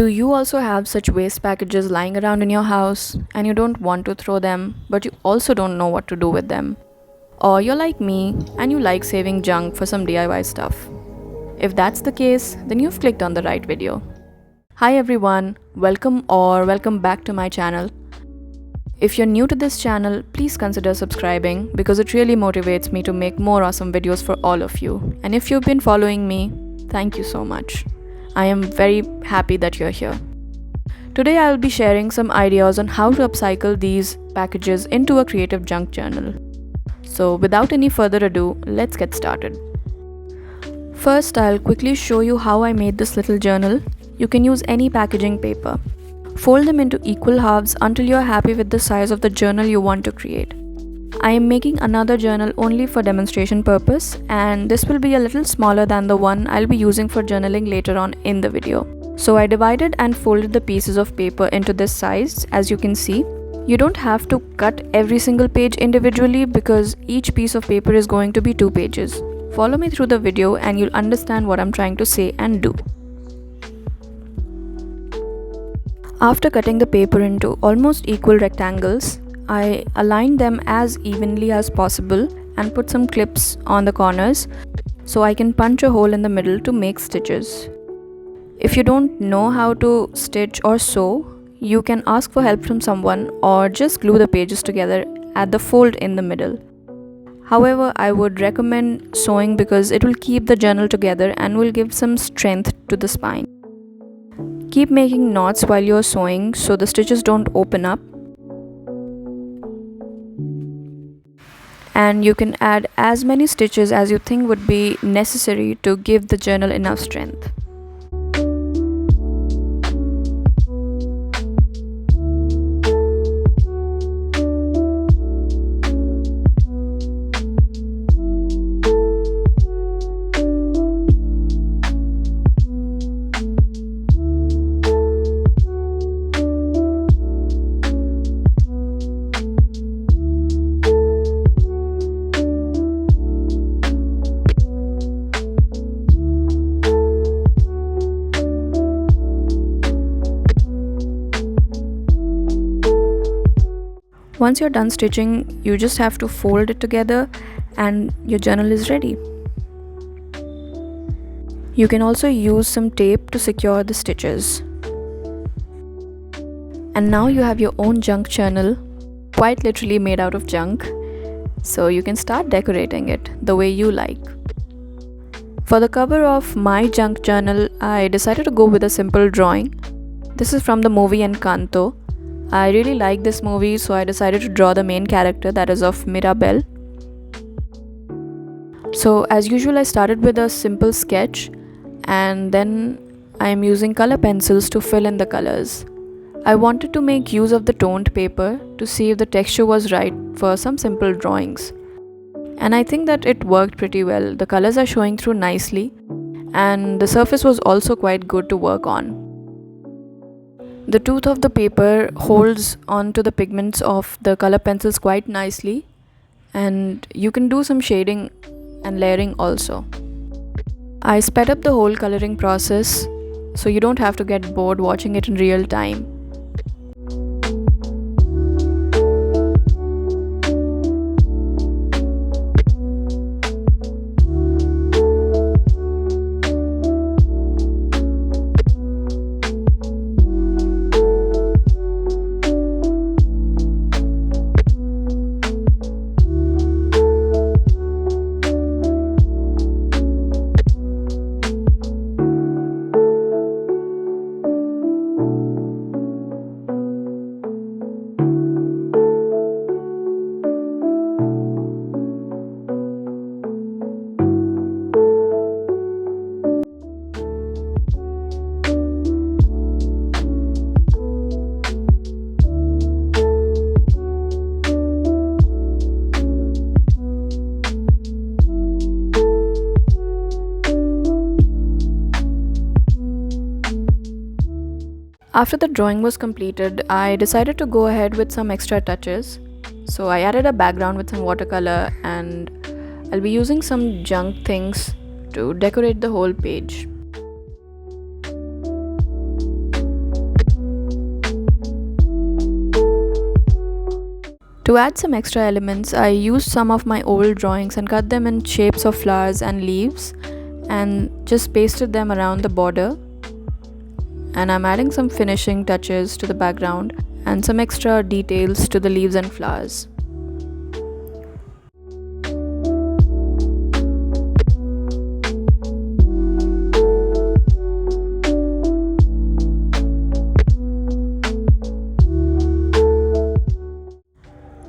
Do you also have such waste packages lying around in your house and you don't want to throw them, but you also don't know what to do with them? Or you're like me and you like saving junk for some DIY stuff? If that's the case, then you've clicked on the right video. Hi everyone, welcome back to my channel. If you're new to this channel, please consider subscribing because it really motivates me to make more awesome videos for all of you. And if you've been following me, thank you so much. I am very happy that you're here. Today I'll be sharing some ideas on how to upcycle these packages into a creative junk journal. So without any further ado, let's get started. First, I'll quickly show you how I made this little journal. You can use any packaging paper. Fold them into equal halves until you're happy with the size of the journal you want to create. I am making another journal only for demonstration purpose, and this will be a little smaller than the one I'll be using for journaling later on in the video. So I divided and folded the pieces of paper into this size, as you can see. You don't have to cut every single page individually because each piece of paper is going to be 2 pages. Follow me through the video and you'll understand what I'm trying to say and do. After cutting the paper into almost equal rectangles, I aligned them as evenly as possible and put some clips on the corners so I can punch a hole in the middle to make stitches. If you don't know how to stitch or sew, you can ask for help from someone or just glue the pages together at the fold in the middle. However, I would recommend sewing because it will keep the journal together and will give some strength to the spine. Keep making knots while you're sewing so the stitches don't open up. And you can add as many stitches as you think would be necessary to give the journal enough strength. Once you're done stitching, you just have to fold it together and your journal is ready. You can also use some tape to secure the stitches. And now you have your own junk journal, quite literally made out of junk, so you can start decorating it the way you like. For the cover of my junk journal, I decided to go with a simple drawing. This is from the movie Encanto. I really like this movie, so I decided to draw the main character, that is of Mirabel. So as usual, I started with a simple sketch and then I am using color pencils to fill in the colors. I wanted to make use of the toned paper to see if the texture was right for some simple drawings. And I think that it worked pretty well. The colors are showing through nicely and the surface was also quite good to work on. The tooth of the paper holds onto the pigments of the color pencils quite nicely, and you can do some shading and layering also. I sped up the whole coloring process so you don't have to get bored watching it in real time. After the drawing was completed, I decided to go ahead with some extra touches. So I added a background with some watercolor and I'll be using some junk things to decorate the whole page. To add some extra elements, I used some of my old drawings and cut them in shapes of flowers and leaves and just pasted them around the border. And I'm adding some finishing touches to the background and some extra details to the leaves and flowers.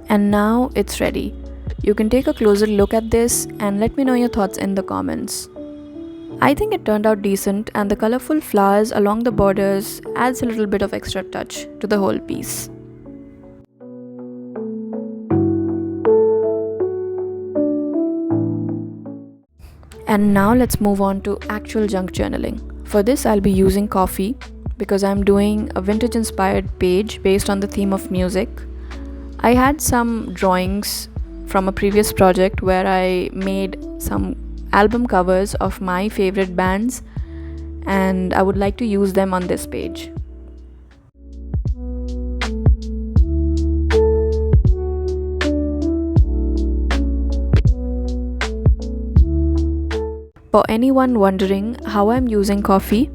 And now it's ready. You can take a closer look at this and let me know your thoughts in the comments. I think it turned out decent, and the colorful flowers along the borders adds a little bit of extra touch to the whole piece. And now let's move on to actual junk journaling. For this, I'll be using coffee because I'm doing a vintage inspired page based on the theme of music. I had some drawings from a previous project where I made some album covers of my favorite bands, and I would like to use them on this page. For anyone wondering how I'm using coffee,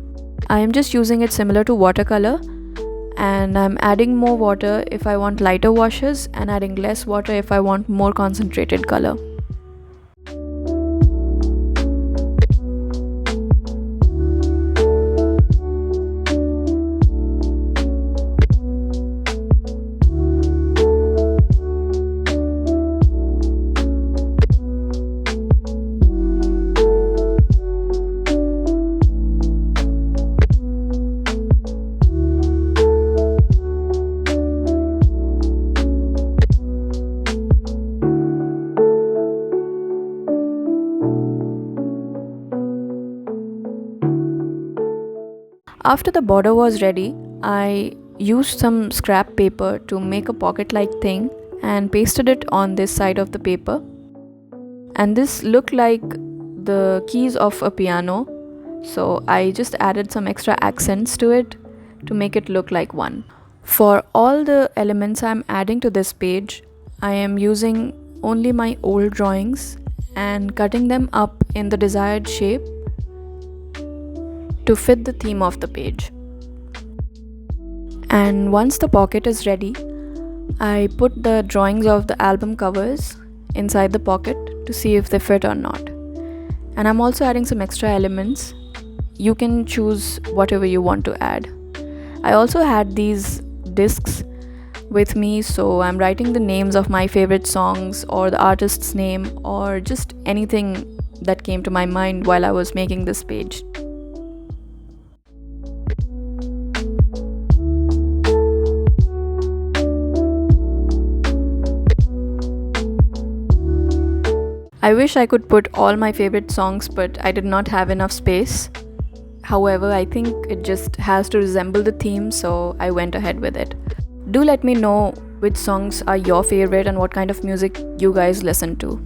I am just using it similar to watercolor, and I'm adding more water if I want lighter washes and adding less water if I want more concentrated color. After the border was ready, I used some scrap paper to make a pocket-like thing and pasted it on this side of the paper. And this looked like the keys of a piano, so I just added some extra accents to it to make it look like one. For all the elements I'm adding to this page, I am using only my old drawings and cutting them up in the desired shape to fit the theme of the page. And once the pocket is ready, I put the drawings of the album covers inside the pocket to see if they fit or not. And I'm also adding some extra elements. You can choose whatever you want to add. I also had these discs with me, so I'm writing the names of my favorite songs or the artist's name or just anything that came to my mind while I was making this page. I wish I could put all my favorite songs, but I did not have enough space. However, I think it just has to resemble the theme, so I went ahead with it. Do let me know which songs are your favorite and what kind of music you guys listen to.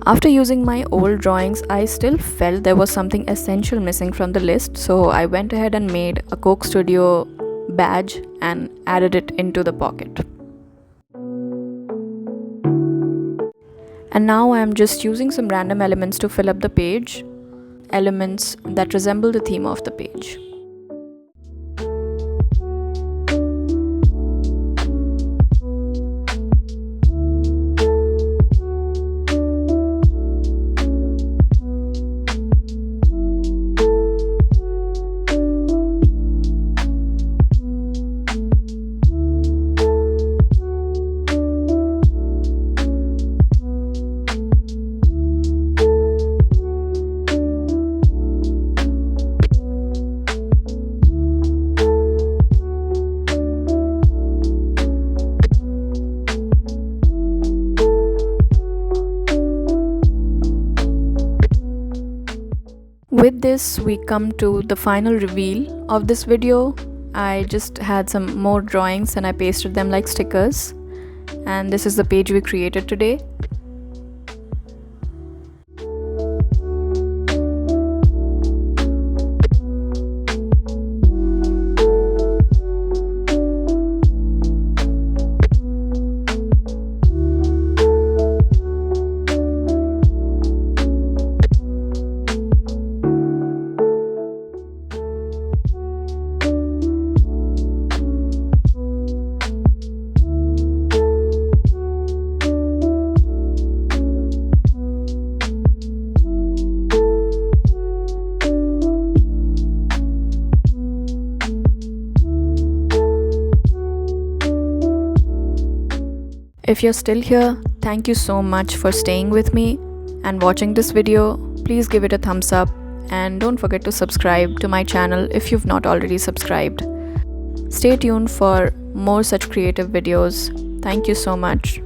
After using my old drawings, I still felt there was something essential missing from the list, so I went ahead and made a Coke Studio badge and added it into the pocket. And now I am just using some random elements to fill up the page, elements that resemble the theme of the page. With this, we come to the final reveal of this video. I just had some more drawings and I pasted them like stickers. And this is the page we created today. If you're still here, thank you so much for staying with me and watching this video. Please give it a thumbs up and don't forget to subscribe to my channel if you've not already subscribed. Stay tuned for more such creative videos. Thank you so much.